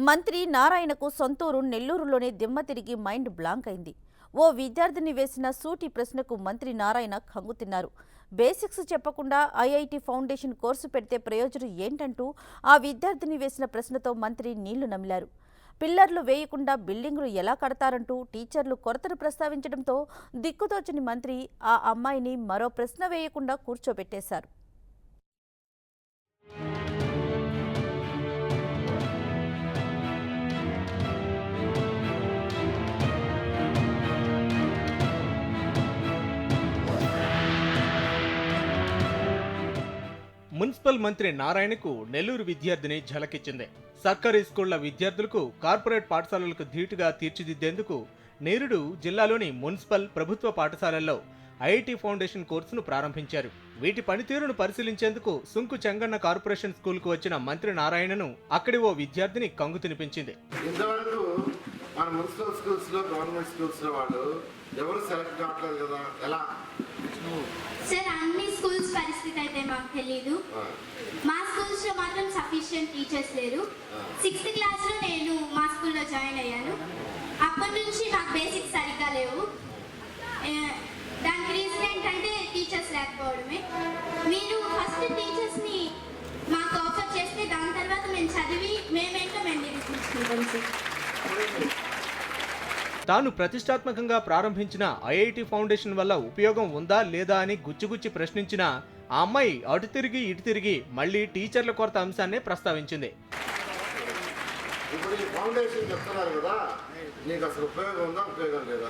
మంత్రి నారాయణకు సొంతూరు నెల్లూరులోనే దిమ్మ తిరిగి మైండ్ బ్లాంక్ అయింది. ఓ విద్యార్థిని వేసిన సూటి ప్రశ్నకు మంత్రి నారాయణ కంగుతిన్నారు. బేసిక్స్ చెప్పకుండా ఐఐటి ఫౌండేషన్ కోర్సు పెడితే ప్రయోజనం ఏంటంటూ ఆ విద్యార్థిని వేసిన ప్రశ్నతో మంత్రి నీళ్లు నమిలారు. పిల్లర్లు వేయకుండా బిల్డింగులు ఎలా కడతారంటూ టీచర్లు కొరతను ప్రస్తావించడంతో దిక్కుతోచని మంత్రి ఆ అమ్మాయిని మరో ప్రశ్న వేయకుండా కూర్చోబెట్టేశారు. మున్సిపల్ మంత్రి నారాయణకు నెల్లూరు విద్యార్థిని ఝలకిచ్చింది. సర్కారీ స్కూళ్ల విద్యార్థులకు కార్పొరేట్ పాఠశాలలకు ధీటుగా తీర్చిదిద్దేందుకు నేరుడు జిల్లాలోని మున్సిపల్ ప్రభుత్వ పాఠశాలల్లో ఐఐటి ఫౌండేషన్ కోర్సును ప్రారంభించారు. వీటి పనితీరును పరిశీలించేందుకు సుంకు చెంగన్న కార్పొరేషన్ స్కూల్కు వచ్చిన మంత్రి నారాయణను అక్కడి ఓ విద్యార్థిని కంగు తినిపించింది. ఇంతవరకు మన మున్సిపల్ స్కూల్స్ లో గవర్నమెంట్ స్కూల్స్ లో వాళ్ళు ఎవరు సెలెక్ట్ కావట్లేదు కదా, ఎలా సార్? అన్ని స్కూల్స్ పరిస్థితి అయితే మాకు తెలీదు. మా స్కూల్స్ లో మాత్రం సఫిషియెంట్ టీచర్స్ లేరు. 6th క్లాస్ లో నేను మా స్కూల్లో జాయిన్ అయ్యాను. అప్పటి నుంచి నాకు బేసిక్స్ సరిగ్గా లేవు. దానికి రీజన్ ఏంటంటే టీచర్స్ లేకపోవడమే. మీరు ఫస్ట్ టీచర్స్ ని మాకు ఆఫర్ చేస్తే దాని తర్వాత మేము చదివి మేమేంటో మేము నిరూపించుకుంటాం సార్. తాను ప్రతిష్టాత్మకంగా ప్రారంభించిన ఐఐటి ఫౌండేషన్ వల్ల ఉపయోగం ఉందా లేదా అని గుచ్చిగుచ్చి ప్రశ్నించిన ఆ అమ్మాయి అటు తిరిగి ఇటు తిరిగి మళ్లీ టీచర్ల కొరత అంశాన్నే ప్రస్తావించింది. ఇప్పుడు ఈ ఫౌండేషన్ చెప్తున్నారు కదా, నీకు అసలు ఉపయోగం ఉందా, ఉపయోగం లేదా?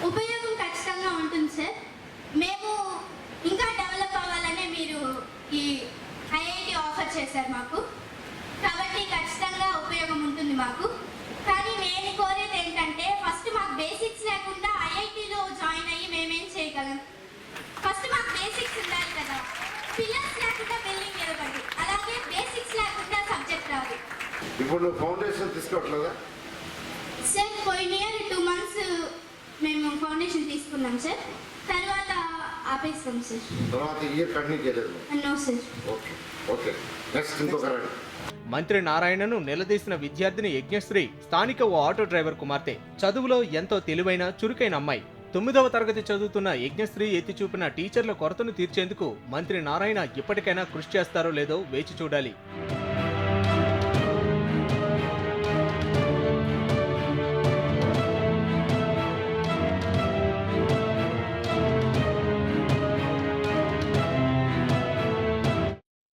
ఉపయోగం ఖచ్చితంగా ఉంటుంది సార్. మేము ఇంకా డెవలప్ అవ్వాలనే మీరు ఈ ఐఐటి ఆఫర్ చేశారు మాకు, కాబట్టి ఖచ్చితంగా ఉపయోగం ఉంటుంది మాకు. కానీ నేను కోరేది ఏంటంటే ఫస్ట్ మాకు బేసిక్స్ లేకుండా ఐఐటిలో జాయిన్ అయ్యి మేమేం చేయగలం? ఫస్ట్ మాకు బేసిక్స్ ఉండాలి కదా. పిల్లర్స్ లేకుండా బిల్డింగ్ నిలబడి, అలాగే బేసిక్స్ లేకుండా సబ్జెక్ట్ రాదు. ఇప్పుడు నువ్వు ఫౌండేషన్ తీసుకోవట్లేదా సార్? పోయిన ఇయర్ 2 months మేము ఫౌండేషన్ తీసుకున్నాం సార్, తర్వాత ఆపేస్తాం సార్. తర్వాత ఇయర్ కంటిన్యూ చేయలేదు? No sir. Okay okay, next ఇంకొకరండి. మంత్రి నారాయణను నిలదీసిన విద్యార్థిని యజ్ఞశ్రీ స్థానిక ఓ ఆటో డ్రైవర్ కుమార్తె. చదువులో ఎంతో తెలివైన చురుకైన అమ్మాయి. 9వ తరగతి చదువుతున్న యజ్ఞశ్రీ ఎత్తి చూపిన టీచర్ల కొరతను తీర్చేందుకు మంత్రి నారాయణ ఇప్పటికైనా కృషి చేస్తారో లేదో వేచి చూడాలి.